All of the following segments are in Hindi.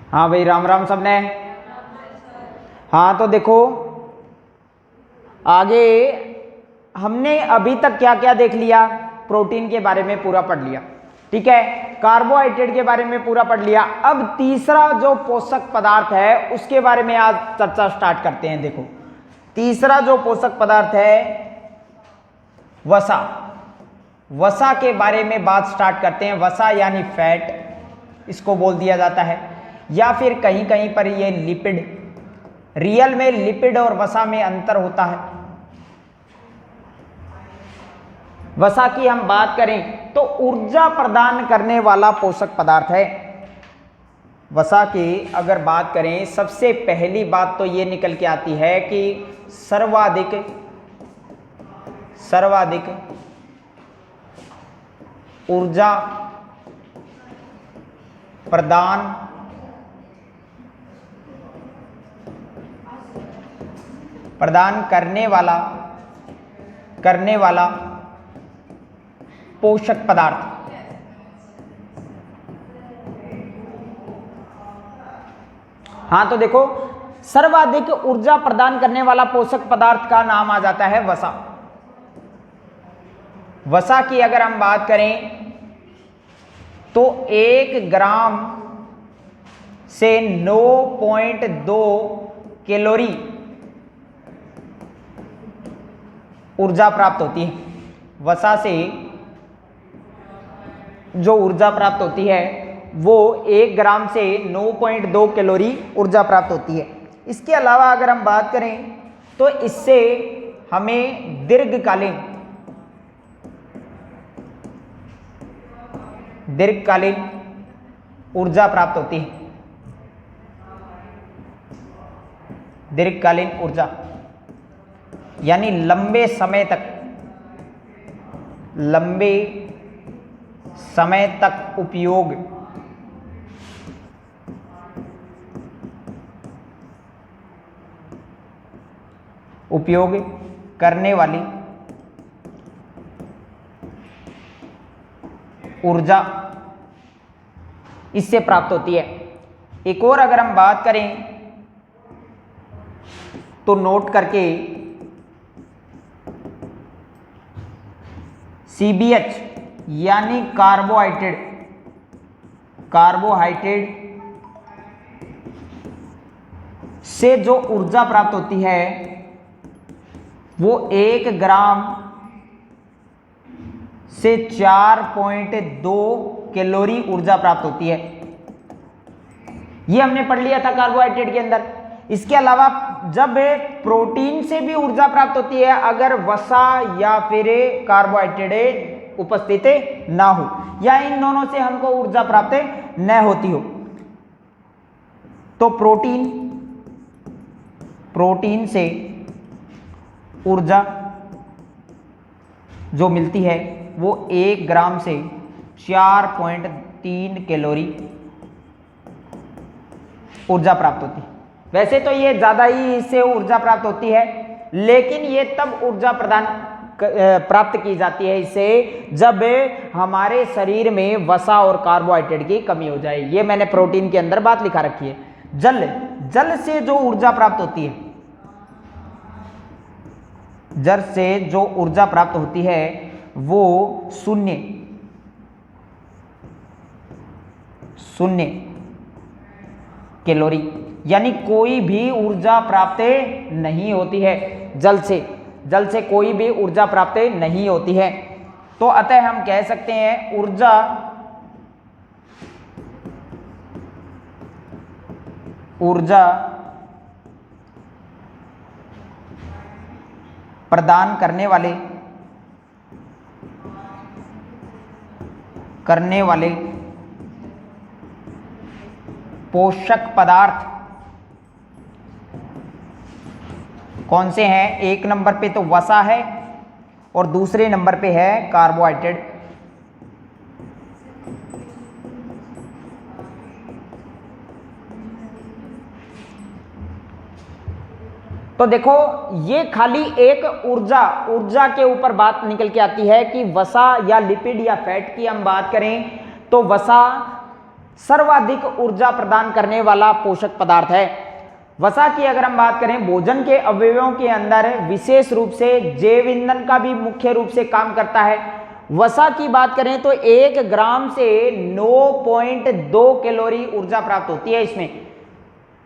हाँ भाई, राम राम सबने। हाँ तो देखो, आगे हमने अभी तक क्या क्या देख लिया। प्रोटीन के बारे में पूरा पढ़ लिया, ठीक है। कार्बोहाइड्रेट के बारे में पूरा पढ़ लिया। अब तीसरा जो पोषक पदार्थ है उसके बारे में आज चर्चा स्टार्ट करते हैं। देखो, तीसरा जो पोषक पदार्थ है वसा, वसा के बारे में बात स्टार्ट करते हैं। वसा यानी फैट इसको बोल दिया जाता है, या फिर कहीं कहीं पर ये लिपिड। रियल में लिपिड और वसा में अंतर होता है। वसा की हम बात करें तो ऊर्जा प्रदान करने वाला पोषक पदार्थ है। वसा की अगर बात करें, सबसे पहली बात तो ये निकल के आती है कि सर्वाधिक ऊर्जा प्रदान करने वाला पोषक पदार्थ। हाँ तो देखो, सर्वाधिक ऊर्जा प्रदान करने वाला पोषक पदार्थ का नाम आ जाता है वसा। वसा की अगर हम बात करें तो 1 ग्राम से 9.2 कैलोरी ऊर्जा प्राप्त होती है। वसा से जो ऊर्जा प्राप्त होती है वो 1 ग्राम से 9.2 कैलोरी ऊर्जा प्राप्त होती है। इसके अलावा अगर हम बात करें तो इससे हमें दीर्घकालीन ऊर्जा प्राप्त होती है। दीर्घकालीन ऊर्जा यानी लंबे समय तक उपयोग करने वाली ऊर्जा इससे प्राप्त होती है। एक और अगर हम बात करें तो नोट करके, CBH यानी कार्बोहाइड्रेट से जो ऊर्जा प्राप्त होती है वो 1 ग्राम से 4.2 कैलोरी ऊर्जा प्राप्त होती है। ये हमने पढ़ लिया था कार्बोहाइड्रेट के अंदर। इसके अलावा जब प्रोटीन से भी ऊर्जा प्राप्त होती है अगर वसा या फिर कार्बोहाइड्रेट उपस्थित ना हो, या इन दोनों से हमको ऊर्जा प्राप्त न होती हो, तो प्रोटीन से ऊर्जा जो मिलती है वो 1 ग्राम से 4.3 कैलोरी ऊर्जा प्राप्त होती है। वैसे तो ये ज़्यादा ही इससे ऊर्जा प्राप्त होती है, लेकिन ये तब ऊर्जा प्राप्त की जाती है इससे जब हमारे शरीर में वसा और कार्बोहाइड्रेट की कमी हो जाए। ये मैंने प्रोटीन के अंदर बात लिखा रखी है। जल से जो ऊर्जा प्राप्त होती है, जल से जो ऊर्जा प्राप्त होती है वो शून्य कैलोरी, यानी कोई भी ऊर्जा प्राप्त नहीं होती है। जल से कोई भी ऊर्जा प्राप्त नहीं होती है। तो अतः हम कह सकते हैं ऊर्जा प्रदान करने वाले पोषक पदार्थ कौन से हैं? 1 नंबर पे तो वसा है और दूसरे नंबर पे है कार्बोहाइड्रेट। तो देखो, ये खाली एक ऊर्जा के ऊपर बात निकल के आती है कि वसा या लिपिड या फैट की हम बात करें तो वसा सर्वाधिक ऊर्जा प्रदान करने वाला पोषक पदार्थ है। वसा की अगर हम बात करें, भोजन के अवयवों के अंदर विशेष रूप से जैव ईंधन का भी मुख्य रूप से काम करता है। वसा की बात करें तो 1 ग्राम से 9.2 कैलोरी ऊर्जा प्राप्त होती है इसमें।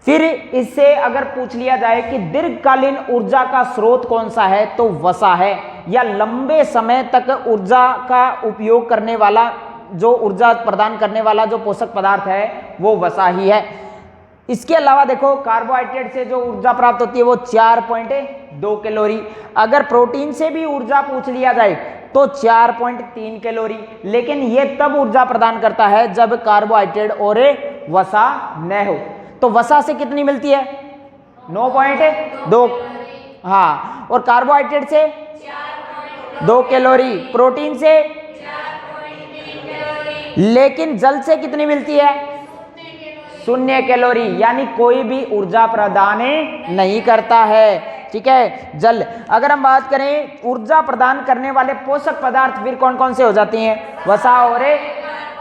फिर इससे अगर पूछ लिया जाए कि दीर्घकालीन ऊर्जा का स्रोत कौन सा है, तो वसा है, या लंबे समय तक ऊर्जा का उपयोग करने वाला, जो ऊर्जा प्रदान करने वाला जो पोषक पदार्थ है वो वसा ही है। इसके अलावा देखो, कार्बोहाइड्रेट से जो ऊर्जा प्राप्त होती है वो 4.2 कैलोरी। अगर प्रोटीन से भी ऊर्जा पूछ लिया जाए तो 4.3 कैलोरी, लेकिन ये तब ऊर्जा प्रदान करता है जब कार्बोहाइड्रेट और वसा न हो। तो वसा से कितनी मिलती है? 9.2। हाँ, और कार्बोहाइड्रेट से 2 कैलोरी, प्रोटीन से, लेकिन जल से कितनी मिलती है? 0 कैलोरी, यानी कोई भी ऊर्जा प्रदान नहीं करता है। ठीक है, जल। अगर हम बात करें ऊर्जा प्रदान करने वाले पोषक पदार्थ फिर कौन कौन से हो जाते हैं? वसा और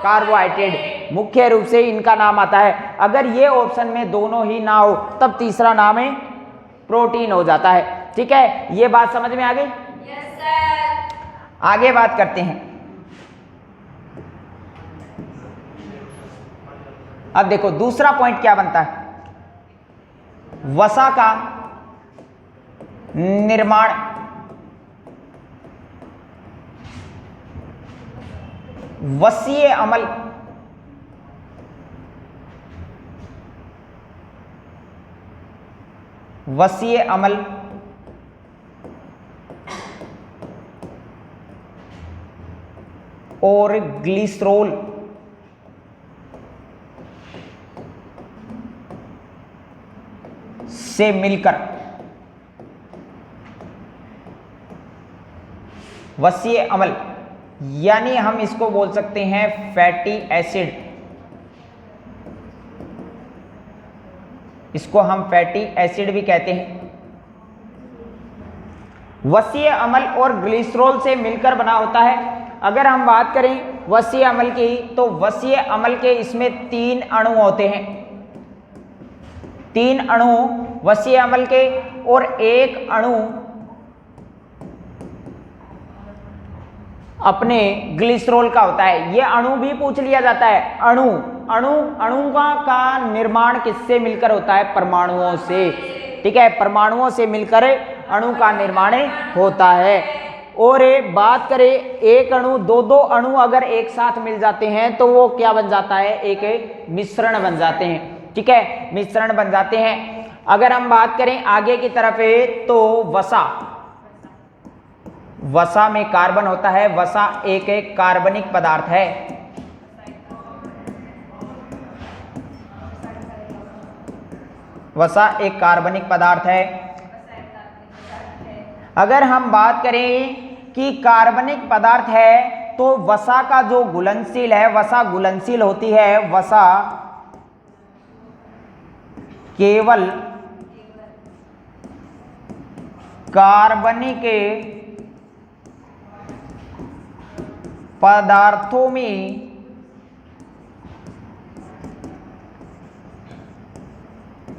कार्बोहाइड्रेट, मुख्य रूप से इनका नाम आता है। अगर ये ऑप्शन में दोनों ही ना हो तब तीसरा नाम है प्रोटीन हो जाता है। ठीक है, ये बात समझ में आ गई? Yes sir. आगे बात करते हैं। अब देखो दूसरा पॉइंट क्या बनता है, वसा का निर्माण। वसीय अमल, वसीय अमल और ग्लिसरॉल से मिलकर वसीय अमल, यानी हम इसको बोल सकते हैं फैटी एसिड, इसको हम फैटी एसिड भी कहते हैं। वसीय अमल और ग्लिसरॉल से मिलकर बना होता है। अगर हम बात करें वसीय अमल की, तो वसीय अमल के इसमें 3 अणु होते हैं, 3 अणु वसीय अमल के, और 1 अणु अपने ग्लिसरॉल का होता है। यह अणु भी पूछ लिया जाता है। अणु का निर्माण किससे मिलकर होता है? परमाणुओं से। ठीक है, परमाणुओं से मिलकर अणु का निर्माण होता है। और बात करें एक अणु, 2 अणु अगर एक साथ मिल जाते हैं तो वो क्या बन जाता है? एक मिश्रण बन जाते हैं। ठीक है, मिश्रण बन जाते हैं। अगर हम बात करें आगे की तरफ तो वसा में कार्बन होता है। वसा एक कार्बनिक पदार्थ है। वसा एक कार्बनिक पदार्थ है। अगर हम बात करें कि कार्बनिक पदार्थ है तो वसा का जो घुलनशील है, वसा घुलनशील होती है। वसा केवल कार्बनिक पदार्थों में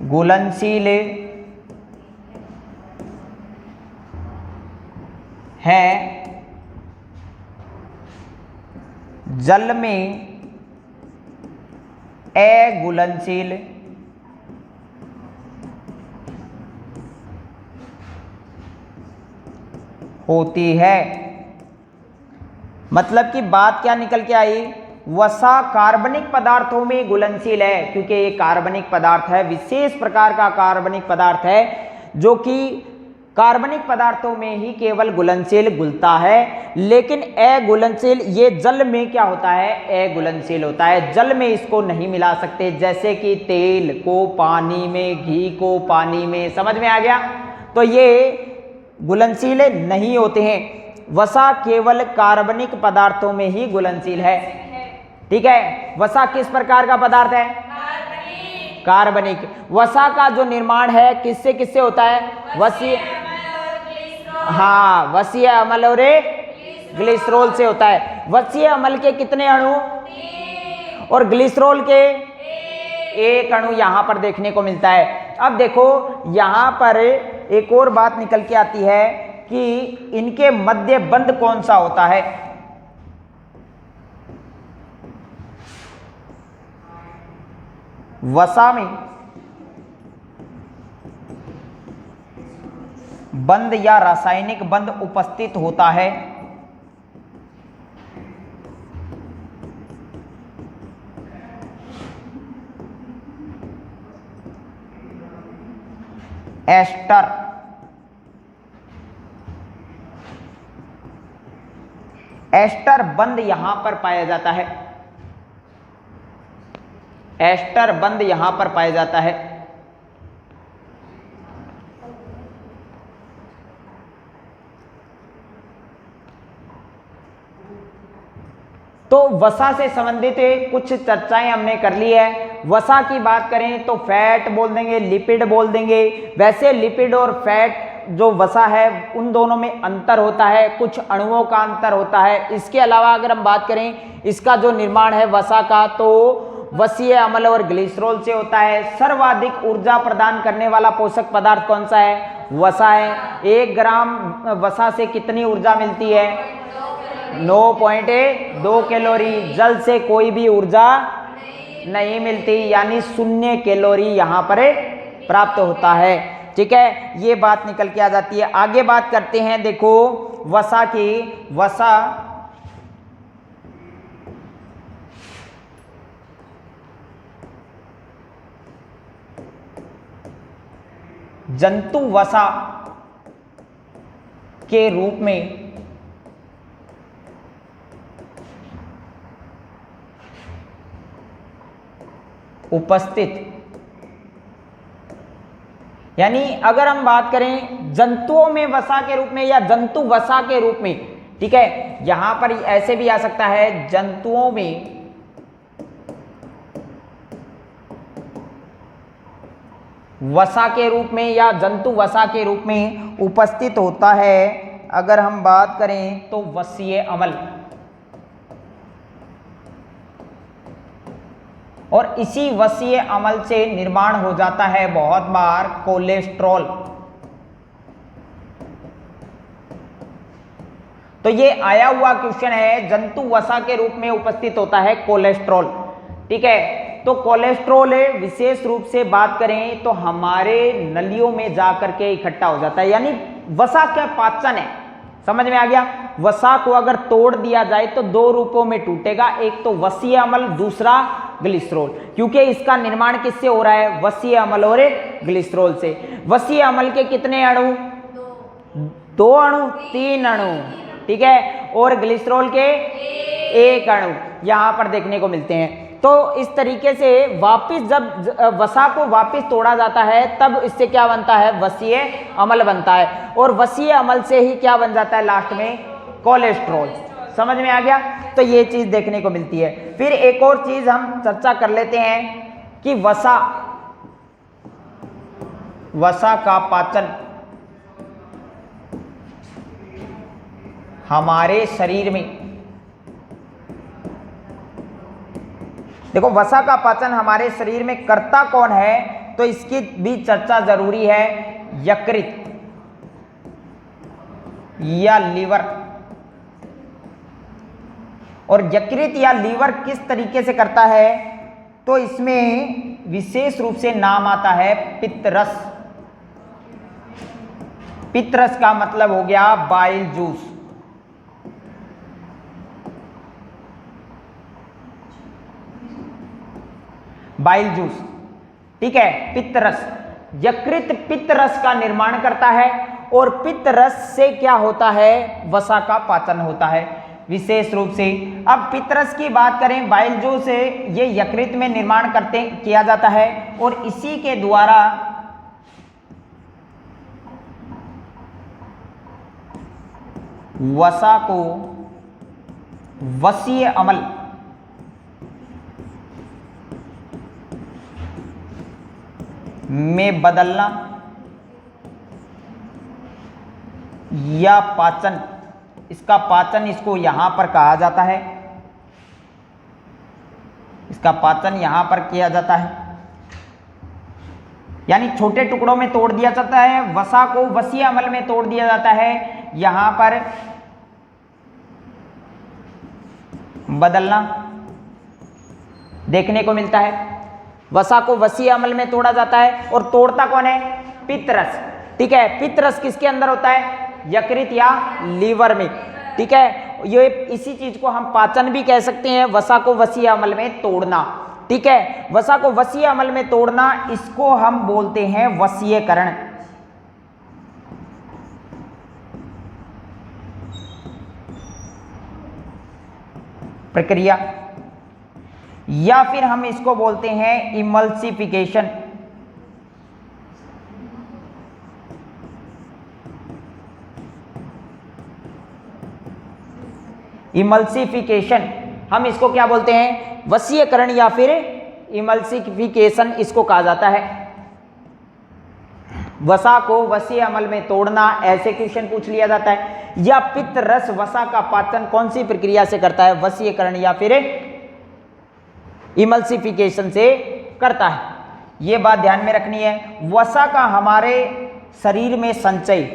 घुलनशील है, जल में अघुलनशील होती है। मतलब कि बात क्या निकल के आई? वसा कार्बनिक पदार्थों में घुलनशील है, क्योंकि ये कार्बनिक पदार्थ है, विशेष प्रकार का कार्बनिक पदार्थ है जो कि कार्बनिक पदार्थों में ही केवल घुलनशील घुलता है। लेकिन अघुलनशील ये जल में क्या होता है? अघुलनशील होता है, जल में इसको नहीं मिला सकते। जैसे कि तेल को पानी में, घी को पानी में, समझ में आ गया? तो ये घुलनशील नहीं होते हैं। वसा केवल कार्बनिक पदार्थों में ही घुलनशील है। ठीक है, वसा किस प्रकार का पदार्थ है? कार्बनिक। वसा का जो निर्माण है किससे किससे होता है? वसीय, हाँ, वसीय अम्ल और ग्लिसरॉल से होता है। वसीय अम्ल के कितने अणु? और ग्लिसरॉल के एक अणु यहां पर देखने को मिलता है। अब देखो यहां पर एक और बात निकल के आती है कि इनके मध्य बंध कौन सा होता है। वसा में बंध या रासायनिक बंध उपस्थित होता है एस्टर, एस्टर बंध यहां पर पाया जाता है, एस्टर बंध यहां पर पाया जाता है। तो वसा से संबंधित कुछ चर्चाएं हमने कर ली है। वसा की बात करें तो फैट बोल देंगे, लिपिड बोल देंगे। वैसे लिपिड और फैट जो वसा है उन दोनों में अंतर होता है, कुछ अणुओं का अंतर होता है। इसके अलावा अगर हम बात करें इसका जो निर्माण है वसा का, तो वसीय अम्ल और ग्लिसरॉल से होता है। सर्वाधिक ऊर्जा प्रदान करने वाला पोषक पदार्थ कौन सा है? वसा है। 1 ग्राम वसा से कितनी ऊर्जा मिलती है? 9.2 कैलोरी। जल से कोई भी ऊर्जा नहीं मिलती, यानी 0 कैलोरी यहां पर प्राप्त होता है। ठीक है, ये बात निकल के आ जाती है। आगे बात करते हैं, देखो वसा की। वसा जंतु वसा के रूप में उपस्थित, यानी अगर हम बात करें जंतुओं में वसा के रूप में या जंतु वसा के रूप में, ठीक है, यहां पर ऐसे भी आ सकता है जंतुओं में वसा के रूप में या जंतु वसा के रूप में उपस्थित होता है। अगर हम बात करें तो वसीय अम्ल, और इसी वसीय अम्ल से निर्माण हो जाता है बहुत बार कोलेस्ट्रॉल। तो ये आया हुआ क्वेश्चन है, जंतु वसा के रूप में उपस्थित होता है कोलेस्ट्रॉल। ठीक है, तो कोलेस्ट्रॉल विशेष रूप से बात करें तो हमारे नलियों में जाकर के इकट्ठा हो जाता है, यानी वसा क्या पाचन है, समझ में आ गया। वसा को अगर तोड़ दिया जाए तो 2 रूपों में टूटेगा, एक तो वसीय अम्ल, दूसरा ग्लिसरॉल, क्योंकि इसका निर्माण किससे हो रहा है? वसीय अम्ल और ग्लिसरॉल से। वसीय अम्ल के कितने अणु? 2 अणु, 3 अणु, ठीक है, और ग्लिसरॉल के 1 अणु यहां पर देखने को मिलते हैं। तो इस तरीके से वापिस जब वसा को वापिस तोड़ा जाता है तब इससे क्या बनता है? वसीय अम्ल बनता है, और वसीय अम्ल से ही क्या बन जाता है लास्ट में? कोलेस्ट्रॉल। समझ में आ गया? तो ये चीज देखने को मिलती है। फिर एक और चीज हम चर्चा कर लेते हैं कि वसा का पाचन हमारे शरीर में, देखो वसा का पाचन हमारे शरीर में करता कौन है, तो इसकी भी चर्चा जरूरी है। यकृत या लीवर, और यकृत या लीवर किस तरीके से करता है, तो इसमें विशेष रूप से नाम आता है पित्तरस। पित्तरस का मतलब हो गया बाइल जूस। बाइल जूस, ठीक है, पित्तरस। यकृत पित्तरस का निर्माण करता है, और पित्तरस से क्या होता है? वसा का पाचन होता है विशेष रूप से। अब पित्तरस की बात करें, बाइल जूस से ये यकृत में निर्माण किया जाता है, और इसी के द्वारा वसा को वसीय अम्ल में बदलना या पाचन, इसका पाचन इसको यहां पर कहा जाता है, इसका पाचन यहां पर किया जाता है, यानी छोटे टुकड़ों में तोड़ दिया जाता है, वसा को वसीय अम्ल में तोड़ दिया जाता है, यहां पर बदलना देखने को मिलता है। वसा को वसीय अम्ल में तोड़ा जाता है और तोड़ता कौन है? पित्तरस। ठीक है, पित्तरस किसके अंदर होता है? यकृत या लीवर में। ठीक है, ये इसी चीज को हम पाचन भी कह सकते हैं, वसा को वसीय अम्ल में तोड़ना। ठीक है, वसा को वसीय अम्ल में तोड़ना, इसको हम बोलते हैं वसीयकरण। प्रक्रिया, या फिर हम इसको बोलते हैं इमल्सिफिकेशन। इमल्सिफिकेशन हम इसको क्या बोलते हैं? वसीयकरण या फिर इमल्सिफिकेशन इसको कहा जाता है। वसा को वसीय अम्ल में तोड़ना, ऐसे क्वेश्चन पूछ लिया जाता है। या पित्त रस वसा का पाचन कौन सी प्रक्रिया से करता है? वसीयकरण या फिर इमल्सिफिकेशन से करता है। यह बात ध्यान में रखनी है। वसा का हमारे शरीर में संचय,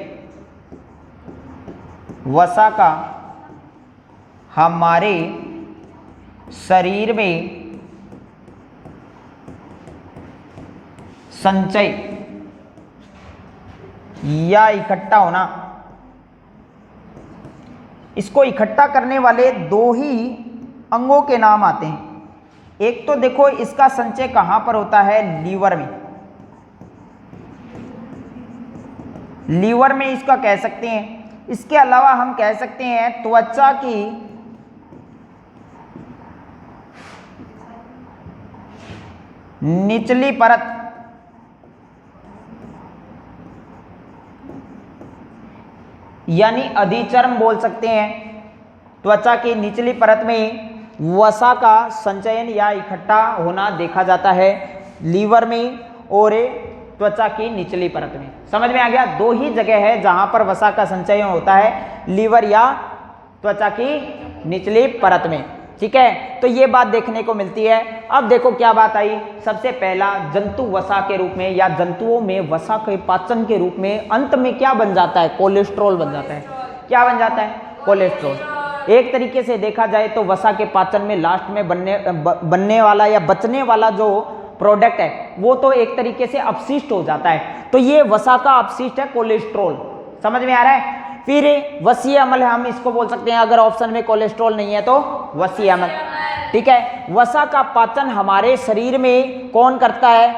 वसा का हमारे शरीर में संचय या इकट्ठा होना, इसको इकट्ठा करने वाले दो ही अंगों के नाम आते हैं। एक तो देखो इसका संचय कहां पर होता है? लीवर में। लीवर में इसका कह सकते हैं। इसके अलावा हम कह सकते हैं त्वचा की निचली परत, यानी अधिचर्म बोल सकते हैं। त्वचा की निचली परत में वसा का संचयन या इकट्ठा होना देखा जाता है, लीवर में और त्वचा की निचली परत में। समझ में आ गया? दो ही जगह है जहां पर वसा का संचयन होता है, लीवर या त्वचा की निचली परत में। ठीक है, तो ये बात देखने को मिलती है। अब देखो क्या बात आई। सबसे पहला, जंतु वसा के रूप में या जंतुओं में वसा के पाचन के रूप में अंत में क्या बन जाता है? कोलेस्ट्रॉल बन जाता है। क्या बन जाता है? कोलेस्ट्रॉल। एक तरीके से देखा जाए तो वसा के पाचन में लास्ट में बनने वाला या बचने वाला जो प्रोडक्ट है वो तो एक तरीके से अपशिष्ट हो जाता है। तो ये वसा का अपशिष्ट है कोलेस्ट्रॉल। समझ में आ रहा है? फिर वसीय अम्ल हम इसको बोल सकते हैं, अगर ऑप्शन में कोलेस्ट्रॉल नहीं है तो वसीय अम्ल। ठीक है, वसा का पाचन हमारे शरीर में कौन करता है?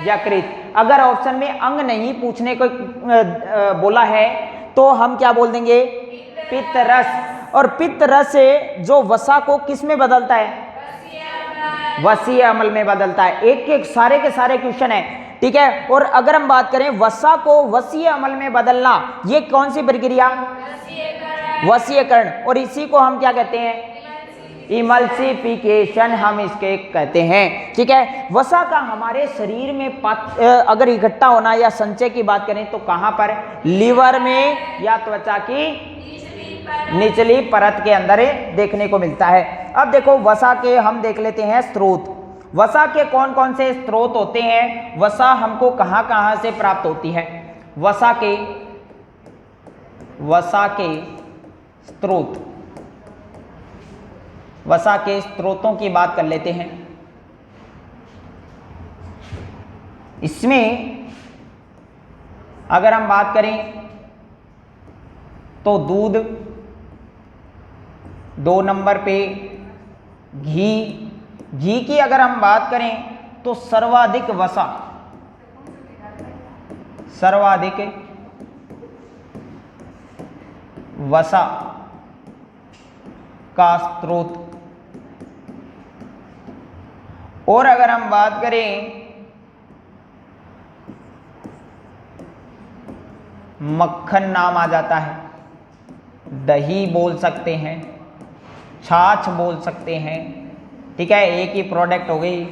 यकृत। अगर ऑप्शन में अंग नहीं पूछने को बोला है तो हम क्या बोल देंगे? पित्त रस। और पित्त रस से जो वसा को किस में बदलता है? वसीय अम्ल में बदलता है। एक एक सारे के सारे क्वेश्चन है। ठीक है, और अगर हम बात करें वसा को वसीय अम्ल में बदलना, ये कौन सी प्रक्रिया? वसीयकरण। और इसी को हम क्या कहते हैं? इमल्सिफिकेशन हम इसके कहते हैं। ठीक है, वसा का हमारे शरीर में अगर इकट्ठा होना या संचय की बात करें तो कहां पर? लीवर में या त्वचा की निचली परत के अंदर देखने को मिलता है। अब देखो वसा के हम देख लेते हैं स्रोत। वसा के कौन कौन से स्रोत होते हैं? वसा हमको कहां कहां से प्राप्त होती है? वसा के स्रोत, वसा के स्रोतों की बात कर लेते हैं। इसमें अगर हम बात करें तो दूध, 2 नंबर पे घी की अगर हम बात करें तो सर्वाधिक वसा का स्रोत। और अगर हम बात करें मक्खन नाम आ जाता है, दही बोल सकते हैं, छाछ बोल सकते हैं। ठीक है, एक ही प्रोडक्ट हो गई।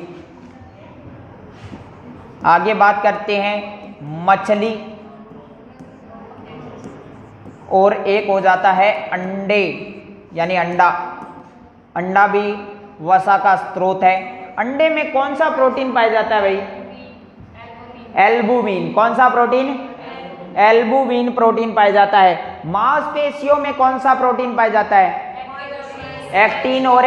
आगे बात करते हैं मछली, और एक हो जाता है अंडे यानी अंडा। अंडा भी वसा का स्रोत है। अंडे में कौन सा प्रोटीन पाया जाता है भाई? एल्बुमिन। कौन सा प्रोटीन? एल्बुमिन प्रोटीन पाया जाता है। मांसपेशियों में कौन सा प्रोटीन पाया जाता है? एक्टिन और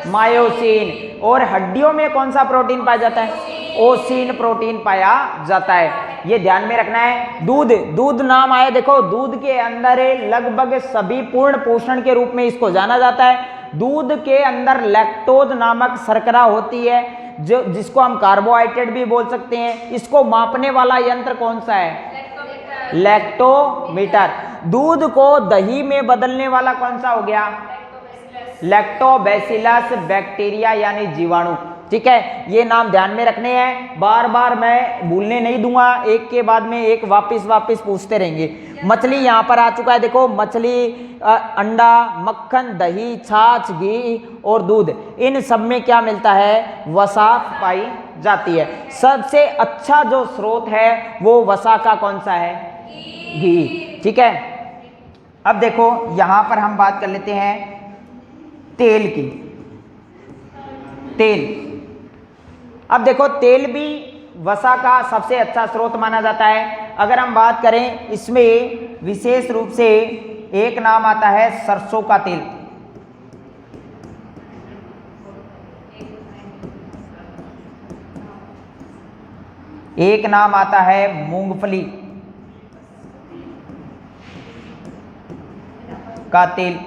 मायोसिन। और हड्डियों में कौन सा प्रोटीन पाया जाता है? ओसिन प्रोटीन पाया जाता है। ये ध्यान में रखना है। दूध, दूध नाम आया देखो, दूध के अंदर लगभग सभी पूर्ण पोषण के रूप में इसको जाना जाता है। दूध के अंदर लैक्टोज नामक शर्करा होती है, जो जिसको हम कार्बोहाइड्रेट भी बोल सकते हैं। इसको मापने वाला यंत्र कौन सा है? लैक्टोमीटर। दूध को दही में बदलने वाला कौन सा हो गया? लैक्टोबैसिलस बैक्टीरिया यानी जीवाणु। ठीक है, ये नाम ध्यान में रखने हैं, बार बार मैं भूलने नहीं दूंगा, एक के बाद में एक वापस पूछते रहेंगे। मछली यहाँ पर आ चुका है देखो, मछली, अंडा, मक्खन, दही, छाछ, घी और दूध, इन सब में क्या मिलता है? वसा पाई जाती है। सबसे अच्छा जो स्रोत है वो वसा का कौन सा है? घी। ठीक है, अब देखो यहां पर हम बात कर लेते हैं तेल की। तेल, अब देखो तेल भी वसा का सबसे अच्छा स्रोत माना जाता है। अगर हम बात करें इसमें विशेष रूप से एक नाम आता है सरसों का तेल। एक नाम आता है मूंगफली का तेल।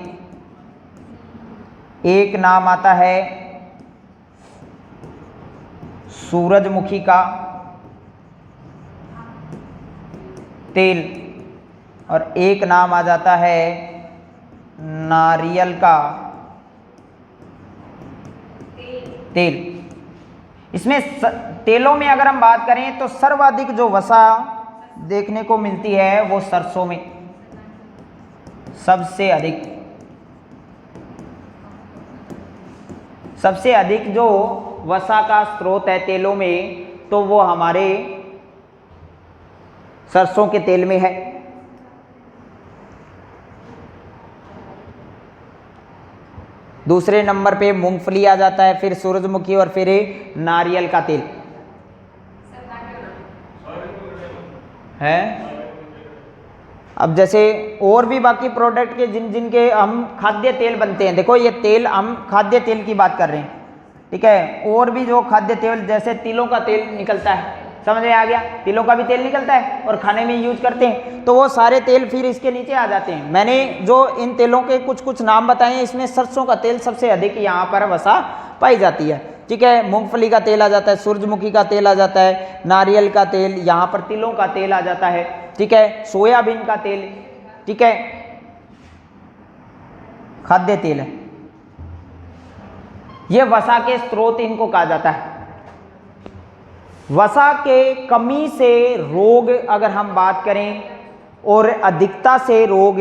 एक नाम आता है सूरजमुखी का तेल। और एक नाम आ जाता है नारियल का तेल। इसमें तेलों में अगर हम बात करें तो सर्वाधिक जो वसा देखने को मिलती है वो सरसों में सबसे अधिक जो वसा का स्रोत है तेलों में, तो वो हमारे सरसों के तेल में है। दूसरे नंबर पे मूंगफली आ जाता है, फिर सूरजमुखी और फिर नारियल का तेल है। अब जैसे और भी बाकी प्रोडक्ट के जिनके हम खाद्य तेल बनते हैं, देखो ये तेल, हम खाद्य तेल की बात कर रहे हैं। ठीक है, और भी जो खाद्य तेल जैसे तिलों का तेल निकलता है, समझ में आ गया? तिलों का भी तेल निकलता है और खाने में यूज करते हैं, तो वो सारे तेल फिर इसके नीचे आ जाते हैं। मैंने जो इन तेलों के कुछ नाम बताए हैं, इसमें सरसों का तेल सबसे अधिक यहाँ पर वसा पाई जाती है। ठीक है, मूंगफली का तेल आ जाता है, सूरजमुखी का तेल आ जाता है, नारियल का तेल, यहाँ पर तिलों का तेल आ जाता है। ठीक है, सोयाबीन का तेल, ठीक है, खाद्य तेल है। ये वसा के स्रोत इनको कहा जाता है। वसा के कमी से रोग अगर हम बात करें और अधिकता से रोग,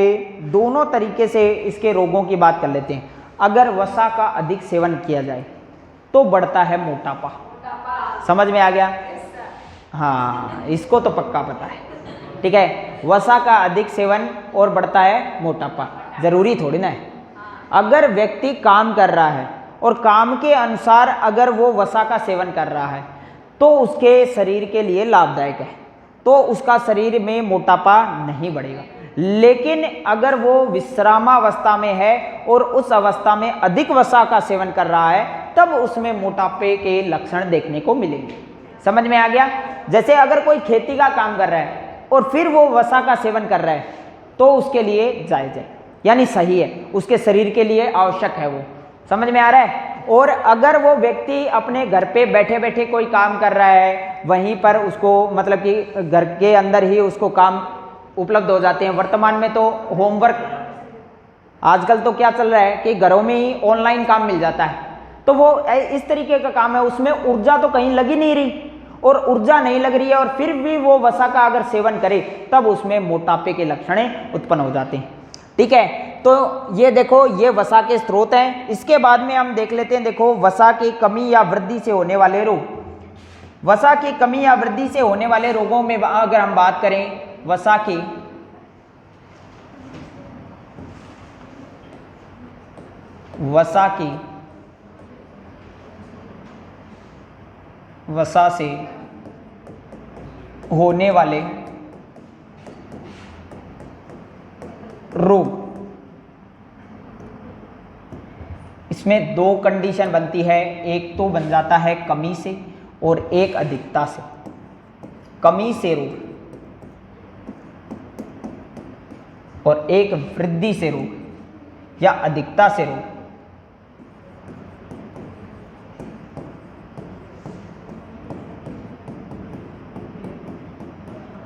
दोनों तरीके से इसके रोगों की बात कर लेते हैं। अगर वसा का अधिक सेवन किया जाए तो बढ़ता है मोटापा। समझ में आ गया? हाँ, इसको तो पक्का पता है। ठीक है, वसा का अधिक सेवन और बढ़ता है मोटापा, जरूरी थोड़ी ना है। अगर व्यक्ति काम कर रहा है और काम के अनुसार अगर वो वसा का सेवन कर रहा है तो उसके शरीर के लिए लाभदायक है, तो उसका शरीर में मोटापा नहीं बढ़ेगा। लेकिन अगर वो विश्रामावस्था में है और उस अवस्था में अधिक वसा का सेवन कर रहा है, तब उसमें मोटापे के लक्षण देखने को मिलेंगे। समझ में आ गया? जैसे अगर कोई खेती का काम कर रहा है और फिर वो वसा का सेवन कर रहा है, तो उसके लिए जायज़ है, यानी सही है, उसके शरीर के लिए आवश्यक है वो। समझ में आ रहा है? और अगर वो व्यक्ति अपने घर पे बैठे बैठे कोई काम कर रहा है, वहीं पर उसको मतलब कि घर के अंदर ही उसको काम उपलब्ध हो जाते हैं। वर्तमान में तो होमवर्क, आजकल तो क्या चल रहा है कि घरों में ही ऑनलाइन काम मिल जाता है, तो वो इस तरीके का काम है, उसमें ऊर्जा तो कहीं लगी नहीं रही, और ऊर्जा नहीं लग रही है और फिर भी वो वसा का अगर सेवन करे तब उसमें मोटापे के लक्षण उत्पन्न हो जाते हैं। ठीक है, तो ये देखो, ये वसा के स्रोत हैं। इसके बाद में हम देख लेते हैं, देखो वसा की कमी या वृद्धि से होने वाले रोग। वसा की कमी या वृद्धि से होने वाले रोगों में अगर हम बात करें, वसा की वसा से होने वाले रोग, इसमें दो कंडीशन बनती है, एक तो बन जाता है कमी से और एक अधिकता से। कमी से रोग और एक वृद्धि से रोग या अधिकता से रोग।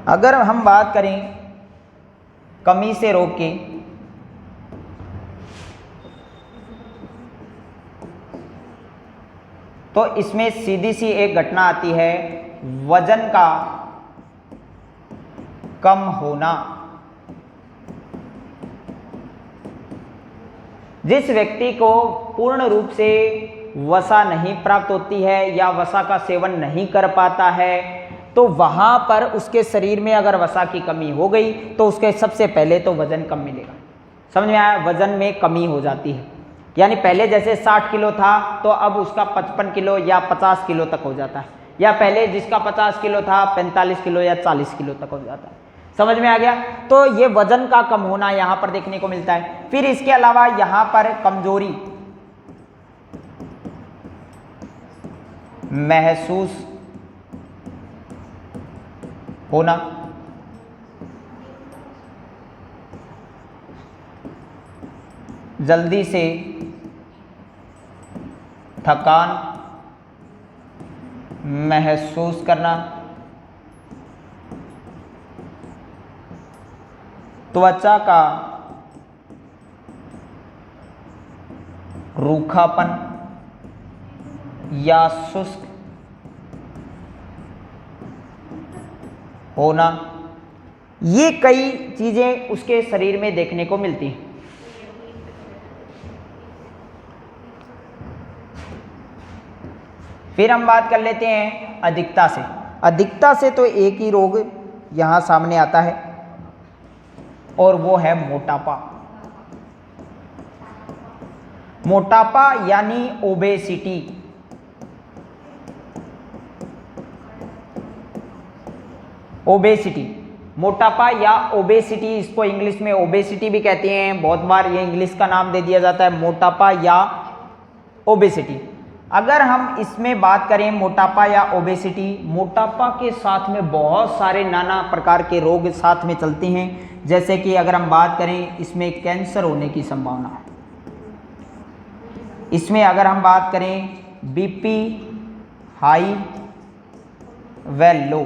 अगर हम बात करें कमी से रोग की, तो इसमें सीधी सी एक घटना आती है, वजन का कम होना। जिस व्यक्ति को पूर्ण रूप से वसा नहीं प्राप्त होती है या वसा का सेवन नहीं कर पाता है, तो वहां पर उसके शरीर में अगर वसा की कमी हो गई तो उसके सबसे पहले तो वजन कम मिलेगा। समझ में आया? वजन में कमी हो जाती है, यानी पहले जैसे 60 किलो था तो अब उसका 55 किलो या 50 किलो तक हो जाता है, या पहले जिसका 50 किलो था 45 किलो या 40 किलो तक हो जाता है। समझ में आ गया? तो ये वजन का कम होना यहां पर देखने को मिलता है। फिर इसके अलावा यहां पर कमजोरी महसूस होना, जल्दी से थकान महसूस करना, त्वचा का रूखापन या शुष्क होना, ये कई चीजें उसके शरीर में देखने को मिलती हैं। फिर हम बात कर लेते हैं अधिकता से। अधिकता से तो एक ही रोग यहां सामने आता है और वो है मोटापा। मोटापा यानी ओबेसिटी। ओबेसिटी, मोटापा या ओबेसिटी, इसको इंग्लिश में ओबेसिटी भी कहते हैं, बहुत बार ये इंग्लिश का नाम दे दिया जाता है, मोटापा या ओबेसिटी। अगर हम इसमें बात करें मोटापा या ओबेसिटी, मोटापा के साथ में बहुत सारे नाना प्रकार के रोग साथ में चलते हैं। जैसे कि अगर हम बात करें, इसमें कैंसर होने की संभावना है। इसमें अगर हम बात करें बीपी हाई व लो,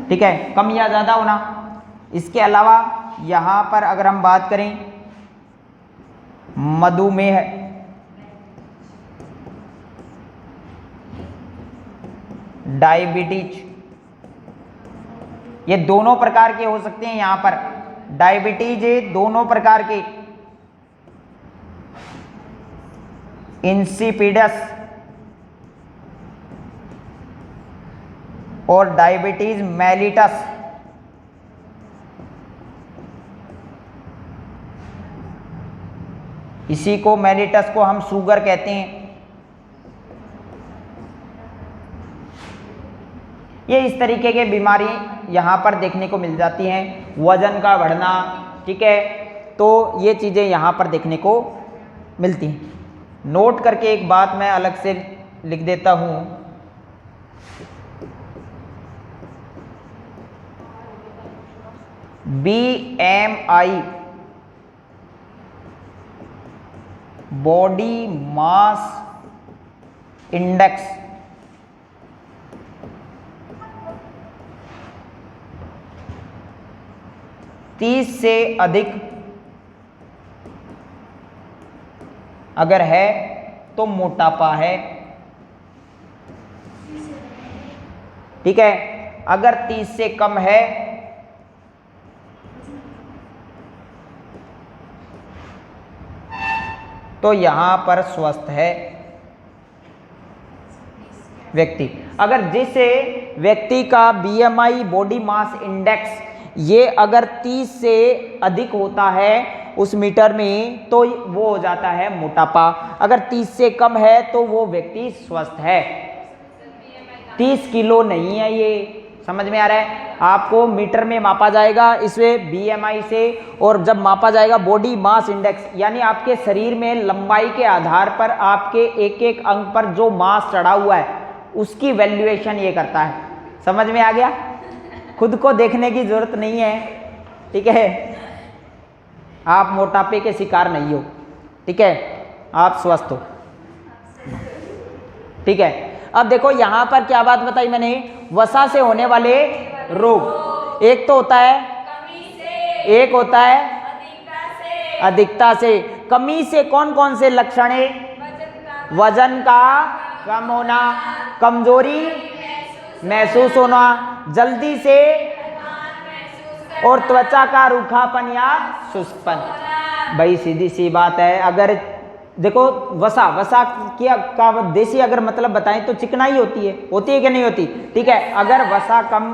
ठीक है, कम या ज़्यादा होना। इसके अलावा यहाँ पर अगर हम बात करें मधुमेह, डायबिटीज, ये दोनों प्रकार के हो सकते हैं। यहाँ पर डायबिटीज दोनों प्रकार के, इंसिपिडस और डायबिटीज मेलिटस, इसी को मेलिटस को हम शुगर कहते हैं। ये इस तरीके के बीमारी यहाँ पर देखने को मिल जाती हैं। वजन का बढ़ना, ठीक है, तो ये चीज़ें यहाँ पर देखने को मिलती हैं। नोट करके एक बात मैं अलग से लिख देता हूँ, BMI बॉडी मास इंडेक्स, तीस से अधिक अगर है तो मोटापा है, ठीक है। अगर 30 से कम है तो यहां पर स्वस्थ है व्यक्ति। अगर जिस व्यक्ति का BMI बॉडी मास इंडेक्स ये अगर 30 से अधिक होता है, उस मीटर में, तो वो हो जाता है मोटापा। अगर 30 से कम है तो वो व्यक्ति स्वस्थ है। 30 किलो नहीं है, ये समझ में आ रहा है? आपको मीटर में मापा जाएगा इसमें BMI से, और जब मापा जाएगा बॉडी मास इंडेक्स, यानी आपके शरीर में लंबाई के आधार पर आपके एक एक अंग पर जो मास चढ़ा हुआ है उसकी वैल्यूएशन ये करता है। समझ में आ गया? खुद को देखने की जरूरत नहीं है, ठीक है? आप मोटापे के शिकार नहीं हो, ठीक है? आप स्वस्थ हो, ठीक है? अब देखो यहाँ पर क्या बात बताई मैंने, वसा से होने वाले रोग, एक तो होता है कमी से, एक होता है अधिकता से। कमी से कौन कौन से लक्षण है? वजन का कम होना, कमजोरी महसूस होना, जल्दी से, और त्वचा का रूखापन या शुष्कपन। भाई सीधी सी बात है, अगर देखो वसा का देसी अगर मतलब बताएं तो चिकनाई होती है कि नहीं होती? ठीक है, अगर वसा कम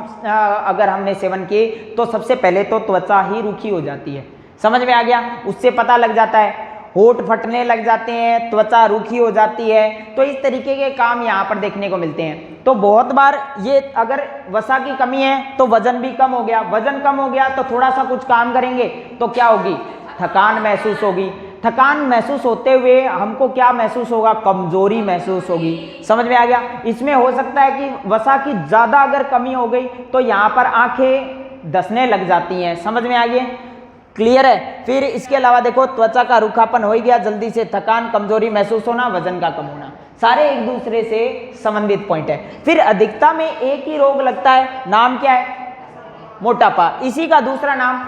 अगर हमने सेवन किए तो सबसे पहले तो त्वचा ही रूखी हो जाती है। समझ में आ गया? उससे पता लग जाता है, होठ फटने लग जाते हैं, त्वचा रूखी हो जाती है। तो इस तरीके के काम यहाँ पर देखने को मिलते हैं। तो बहुत बार ये अगर वसा की कमी है तो वजन भी कम हो गया, वजन कम हो गया तो थोड़ा सा कुछ काम करेंगे तो क्या होगी? थकान महसूस होगी। थकान महसूस होते हुए हमको क्या महसूस होगा? कमजोरी महसूस होगी। समझ में आ गया? इसमें हो सकता है कि वसा की ज़्यादा अगर कमी हो गई तो यहाँ पर आंखें धंसने लग जाती हैं। समझ में आ गया? क्लियर है? फिर इसके अलावा देखो त्वचा का रूखापन हो गया, जल्दी से थकान, कमजोरी महसूस होना, वजन का कम होना, सारे एक दूसरे से संबंधित पॉइंट है। फिर अधिकता में एक ही रोग लगता है, नाम क्या है? मोटापा। इसी का दूसरा नाम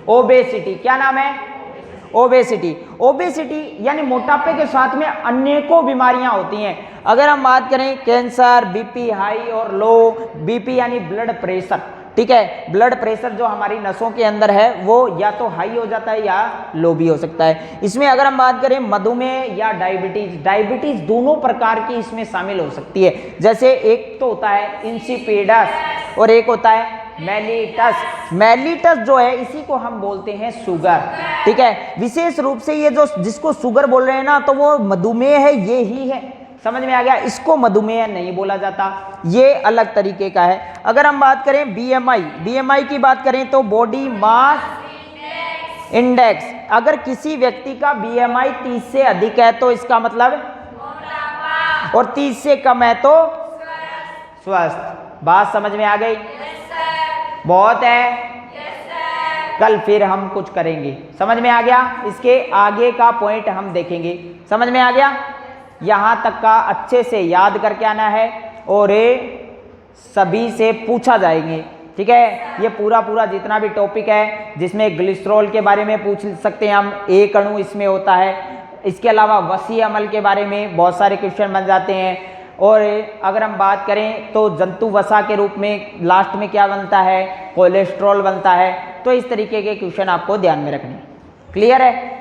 ओबेसिटी। क्या नाम है? ओबेसिटी। ओबेसिटी यानी मोटापे के साथ में अनेकों बीमारियां होती हैं। अगर हम बात करें कैंसर, बीपी हाई और लो, बीपी यानी ब्लड प्रेशर, ठीक है? ब्लड प्रेशर जो हमारी नसों के अंदर है वो या तो हाई हो जाता है या लो भी हो सकता है। इसमें अगर हम बात करें मधुमेह या डायबिटीज दोनों प्रकार की इसमें शामिल हो सकती है। जैसे एक तो होता है इंसिपिडस और एक होता है मेलिटस। मेलिटस जो है इसी को हम बोलते हैं शुगर, ठीक है? विशेष रूप से ये जो जिसको शुगर बोल रहे हैं ना, तो वो मधुमेह है, ये ही है। समझ में आ गया? इसको मधुमेह नहीं बोला जाता, ये अलग तरीके का है। अगर हम बात करें बीएमआई की बात करें तो बॉडी मास इंडेक्स, अगर किसी व्यक्ति का बीएमआई 30 से अधिक है तो इसका मतलब, और 30 से कम है तो स्वस्थ। बात समझ में आ गई? बहुत है, कल फिर हम कुछ करेंगे। समझ में आ गया? इसके आगे का पॉइंट हम देखेंगे। समझ में आ गया? यहाँ तक का अच्छे से याद करके आना है और सभी से पूछा जाएंगे, ठीक है? ये पूरा जितना भी टॉपिक है, जिसमें ग्लिसरॉल के बारे में पूछ सकते हैं हम, एक अणु इसमें होता है। इसके अलावा वसीय अम्ल के बारे में बहुत सारे क्वेश्चन बन जाते हैं। और अगर हम बात करें तो जंतु वसा के रूप में लास्ट में क्या बनता है? कोलेस्ट्रॉल बनता है। तो इस तरीके के क्वेश्चन आपको ध्यान में रखने। क्लियर है?